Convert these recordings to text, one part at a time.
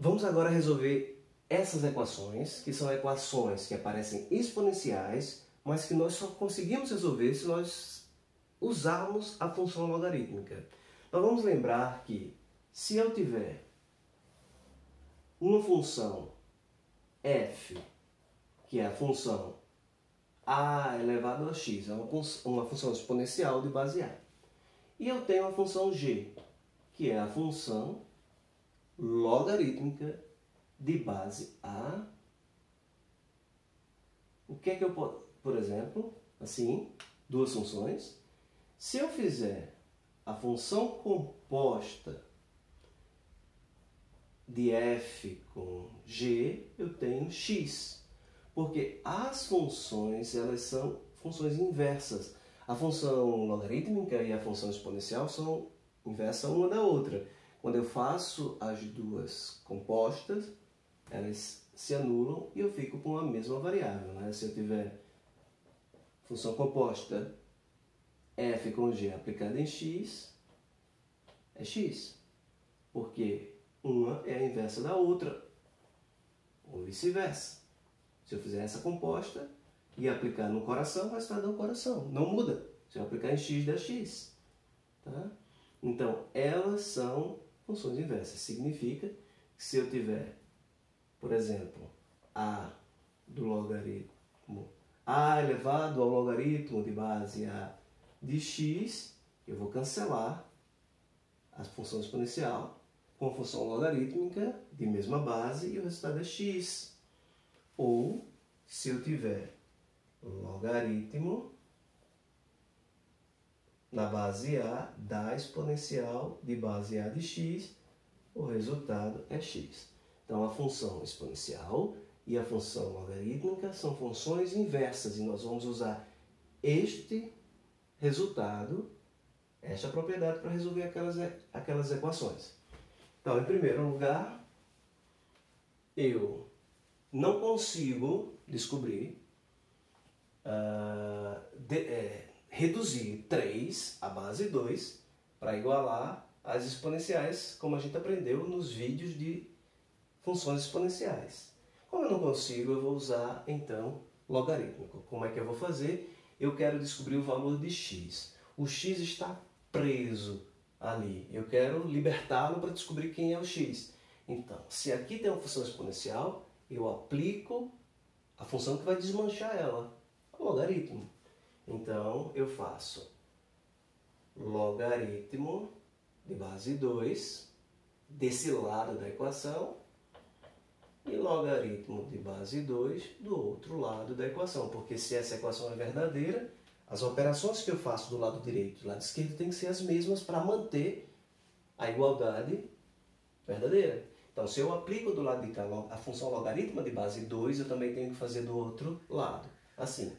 Vamos agora resolver essas equações, que são equações que aparecem exponenciais, mas que nós só conseguimos resolver se nós usarmos a função logarítmica. Nós vamos lembrar que se eu tiver uma função f, que é a função a elevado a x, é uma função exponencial de base a, e eu tenho a função g, que é a função logarítmica de base a, o que é que eu posso, por exemplo, assim, duas funções, se eu fizer a função composta de f com g, eu tenho x, porque as funções, elas são funções inversas. A função logarítmica e a função exponencial são inversas uma da outra. Quando eu faço as duas compostas, elas se anulam e eu fico com a mesma variável, né? Se eu tiver função composta f com g aplicada em x, é x, porque uma é a inversa da outra, ou vice-versa. Se eu fizer essa composta e aplicar no coração, vai estar no coração, não muda. Se eu aplicar em x, dá x. Tá? Então, elas são funções inversas. Significa que se eu tiver, por exemplo, a do logaritmo a elevado ao logaritmo de base a de x, eu vou cancelar a função exponencial com a função logarítmica de mesma base e o resultado é x. Ou, se eu tiver logaritmo na base a da exponencial de base a de x, o resultado é x. Então, a função exponencial e a função logarítmica são funções inversas e nós vamos usar este resultado, esta propriedade, para resolver aquelas equações. Então, em primeiro lugar, eu não consigo descobrir, reduzir 3 à base 2 para igualar as exponenciais, como a gente aprendeu nos vídeos de funções exponenciais. Como eu não consigo, eu vou usar, então, logarítmico. Como é que eu vou fazer? Eu quero descobrir o valor de x. O x está preso ali. Eu quero libertá-lo para descobrir quem é o x. Então, se aqui tem uma função exponencial, eu aplico a função que vai desmanchar ela, o logaritmo. Então, eu faço logaritmo de base 2 desse lado da equação e logaritmo de base 2 do outro lado da equação. Porque se essa equação é verdadeira, as operações que eu faço do lado direito e do lado esquerdo têm que ser as mesmas para manter a igualdade verdadeira. Então, se eu aplico do lado de cá a função logarítmica de base 2, eu também tenho que fazer do outro lado, assim.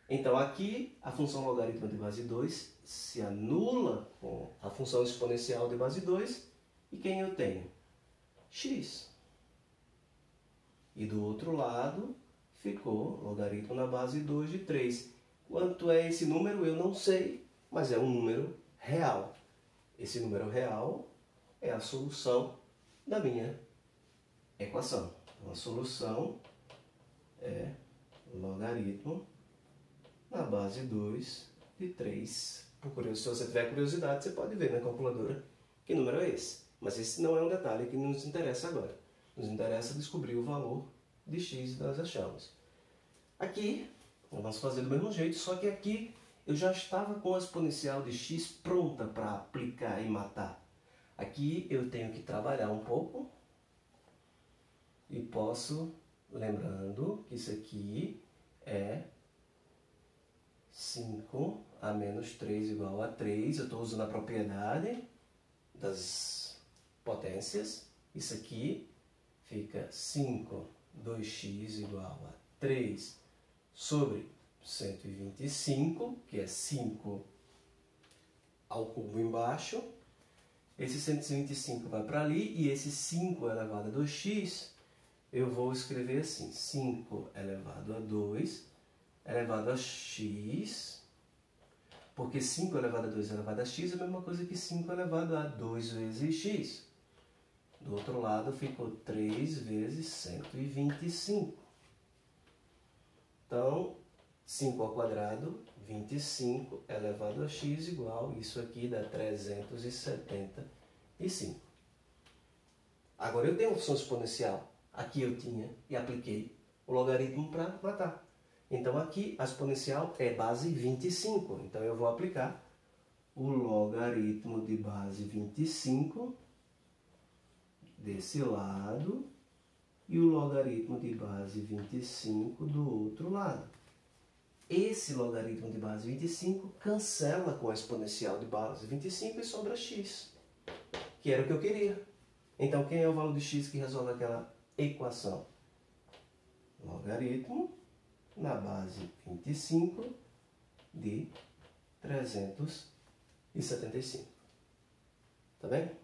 Então, aqui, a função logarítmica de base 2 se anula com a função exponencial de base 2. E quem eu tenho? X. E do outro lado, ficou logaritmo na base 2 de 3. Quanto é esse número? Eu não sei, mas é um número real. Esse número real é a solução da minha equação. Então, a solução é logaritmo na base 2 de 3. Se você tiver curiosidade, você pode ver na calculadora que número é esse. Mas esse não é um detalhe que nos interessa agora. Nos interessa descobrir o valor de x que nós achamos. Aqui, vamos fazer do mesmo jeito, só que aqui eu já estava com a exponencial de x pronta para aplicar e matar. Aqui eu tenho que trabalhar um pouco e posso, lembrando que isso aqui é 5 a menos 3 igual a 3. Eu estou usando a propriedade das potências. Isso aqui fica 5, 2x igual a 3 sobre 125, que é 5 ao cubo embaixo. Esse 125 vai para ali e esse 5 elevado a 2x, eu vou escrever assim, 5 elevado a 2 elevado a x, porque 5 elevado a 2 elevado a x é a mesma coisa que 5 elevado a 2 vezes x. Do outro lado ficou 3 vezes 125. Então, 5 ao quadrado, 25 elevado a x igual, isso aqui dá 375. Agora eu tenho uma função exponencial. Aqui eu tinha e apliquei o logaritmo para matar. Então aqui a exponencial é base 25. Então eu vou aplicar o logaritmo de base 25 desse lado e o logaritmo de base 25 do outro lado. Esse logaritmo de base 25 cancela com a exponencial de base 25 e sobra x, que era o que eu queria. Então, quem é o valor de x que resolve aquela equação? Logaritmo na base 25 de 375. Tá bem?